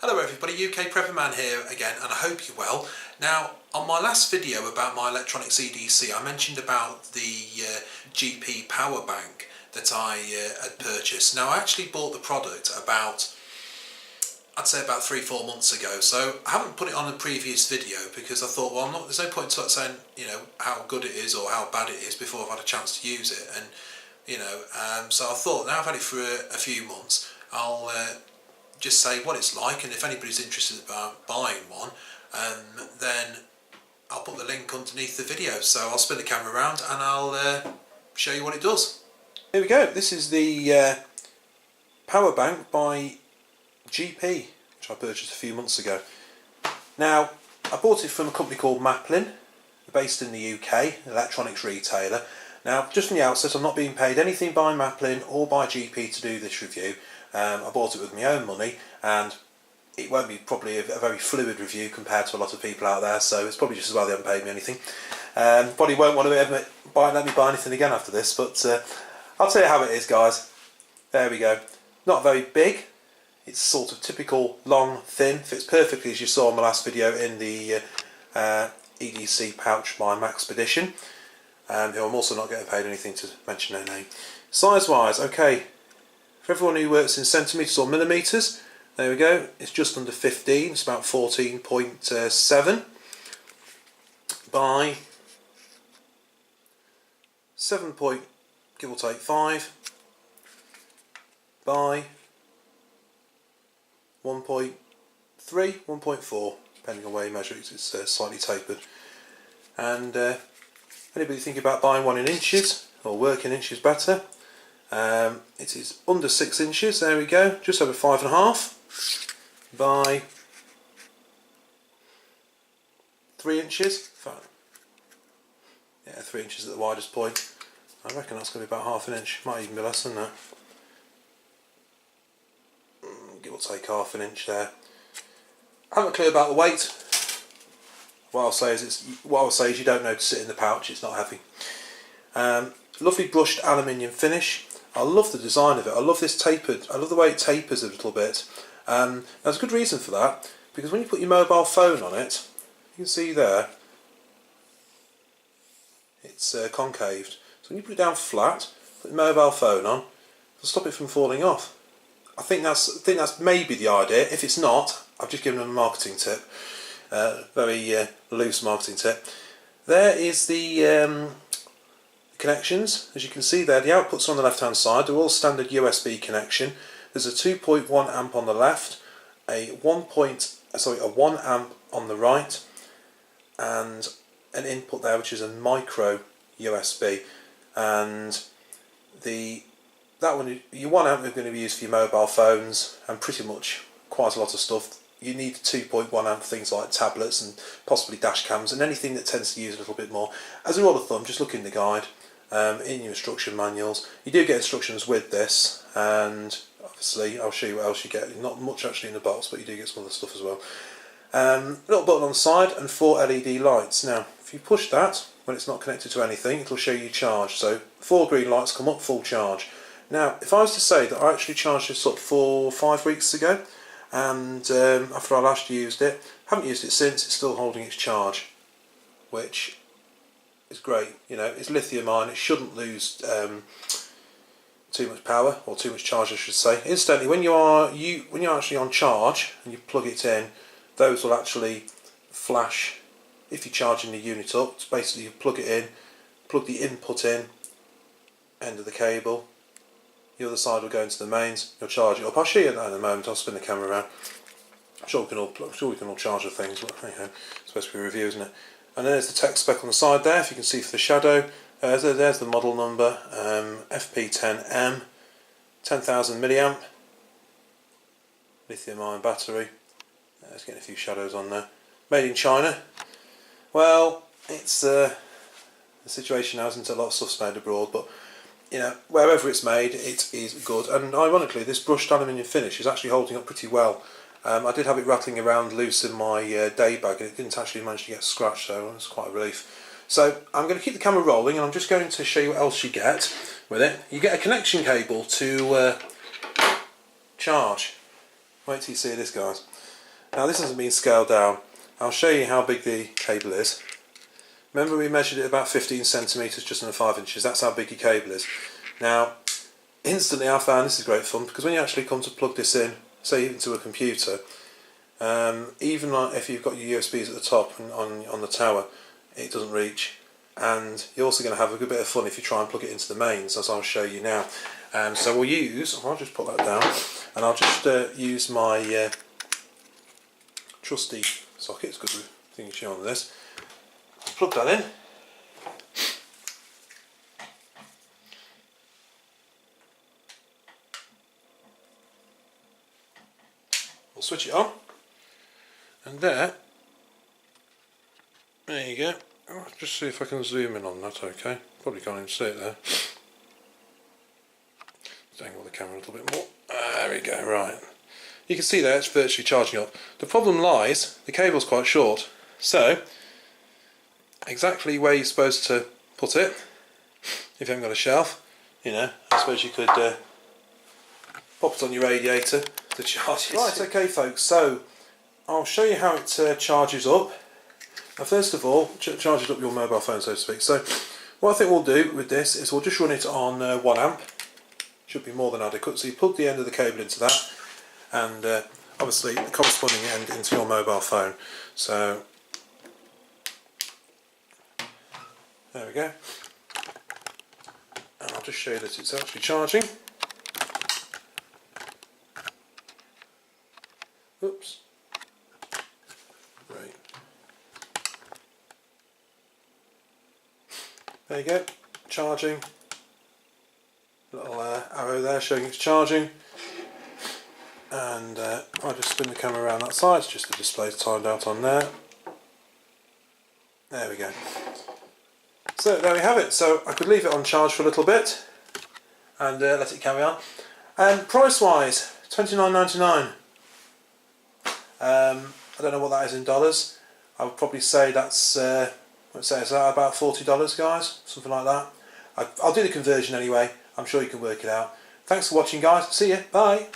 Hello everybody, UK Prepper Man here again, and I hope you're well. Now, on my last video about my electronics EDC, I mentioned about the GP power bank that I had purchased. Now, I actually bought the product I'd say about 3-4 months ago, so I haven't put it on a previous video because I thought, well, there's no point in saying, how good it is or how bad it is before I've had a chance to use it. And, so I thought, now I've had it for a few months, I'll just say what it's like, and if anybody's interested about buying one, then I'll put the link underneath the video. So I'll spin the camera around and I'll show you what it does. Here we go. This is the power bank by GP, which I purchased a few months ago. Now, I bought it from a company called Maplin, based in the UK, an electronics retailer. Now, just from the outset, I'm not being paid anything by Maplin or by GP to do this review. I bought it with my own money, and it won't be probably a very fluid review compared to a lot of people out there, so it's probably just as well they haven't paid me anything. Probably won't want to let me buy anything again after this, but I'll tell you how it is, guys. There we go. Not very big. It's sort of typical long, thin, fits perfectly as you saw in my last video in the EDC pouch by Maxpedition, who I'm also not getting paid anything to mention their name. Size wise, okay, for everyone who works in centimetres or millimetres, there we go, it's just under 15, it's about 14.7 by 7 point, give or take 5 by 1.3, 1.4, depending on where you measure it, it's slightly tapered. And anybody thinking about buying one in inches, or work in inches better, it is under 6 inches, there we go, just over 5.5 by 3 inches, yeah, 3 inches at the widest point. I reckon that's going to be about half an inch, might even be less than that. Give or take half an inch there. I haven't a clue about the weight. What I'll say is you don't notice it in the pouch, it's not heavy. Lovely brushed aluminium finish. I love the design of it. I love this tapered. I love the way it tapers a little bit. There's a good reason for that, because when you put your mobile phone on it, you can see there, it's concaved. So when you put it down flat, put your mobile phone on, it'll stop it from falling off. I think that's maybe the idea. If it's not, I've just given them a marketing tip, very loose marketing tip. There is the connections. As you can see there, the outputs are on the left hand side. They're all standard USB connection. There's a 2.1 amp on the left, a 1 amp on the right, and an input there which is a micro USB. And that one, your 1 amp is going to be used for your mobile phones and pretty much quite a lot of stuff. You need 2.1 amp things like tablets and possibly dash cams and anything that tends to use a little bit more. As a rule of thumb, just look in the guide, in your instruction manuals. You do get instructions with this, and obviously I'll show you what else you get. Not much actually in the box, but you do get some other stuff as well. A little button on the side and 4 LED lights. Now, if you push that, when it's not connected to anything, it'll show you charge. So 4 green lights come up, full charge. Now, if I was to say that I actually charged this up 4 or 5 weeks ago, and after I last used it, haven't used it since, it's still holding its charge, which is great. It's lithium ion, it shouldn't lose too much power, or too much charge I should say. Incidentally, when you're actually on charge and you plug it in, those will actually flash if you're charging the unit up. It's basically you plug it in, plug the input in, end of the cable, the other side will go into the mains, you'll charge it up. I'll show you that in a moment. I'll spin the camera around. I'm sure we can all charge the things, but anyhow, it's supposed to be a review, isn't it? And then there's the text spec on the side there, if you can see for the shadow. There's the model number, FP10M, 10,000 milliamp, lithium ion battery. Let's get a few shadows on there. Made in China. Well, it's the situation now, isn't it? A lot of stuff's made abroad, but wherever it's made, it is good. And ironically, this brushed aluminium finish is actually holding up pretty well. I did have it rattling around loose in my day bag, and it didn't actually manage to get scratched, so it was quite a relief. So I'm going to keep the camera rolling, and I'm just going to show you what else you get with it. You get a connection cable to charge. Wait till you see this, guys. Now this hasn't been scaled down. I'll show you how big the cable is. Remember we measured it about 15 centimetres, just under 5 inches. That's how big your cable is. Now, instantly I found this is great fun, because when you actually come to plug this in, say into a computer, even if you've got your USBs at the top and on the tower, it doesn't reach. And you're also going to have a good bit of fun if you try and plug it into the mains, as I'll show you now. So I'll just put that down, and I'll just use my trusty socket. It's good thing you show on this. I'll plug that in. We'll switch it on, and there you go. I'll just see if I can zoom in on that. Okay, probably can't even see it there. Let's angle the camera a little bit more. There we go. Right, you can see there it's virtually charging up. The problem lies, the cable's quite short, so exactly where you're supposed to put it, if you haven't got a shelf, you know, I suppose you could pop it on your radiator to charge it. Right, okay folks, so I'll show you how it charges up. Now first of all, charges up your mobile phone, so to speak. So what I think we'll do with this is we'll just run it on 1 amp. Should be more than adequate. So you plug the end of the cable into that, and obviously the corresponding end into your mobile phone. So there we go. And I'll just show you that it's actually charging. Oops. Right. There you go, charging. Little arrow there showing it's charging. And I'll just spin the camera around that side, it's just the display timed out on there. There we go. So there we have it. So I could leave it on charge for a little bit and let it carry on. And price wise, $29.99. I don't know what that is in dollars. I would probably say that's is that about $40, guys, something like that. I'll do the conversion anyway. I'm sure you can work it out. Thanks for watching, guys. See you. Bye.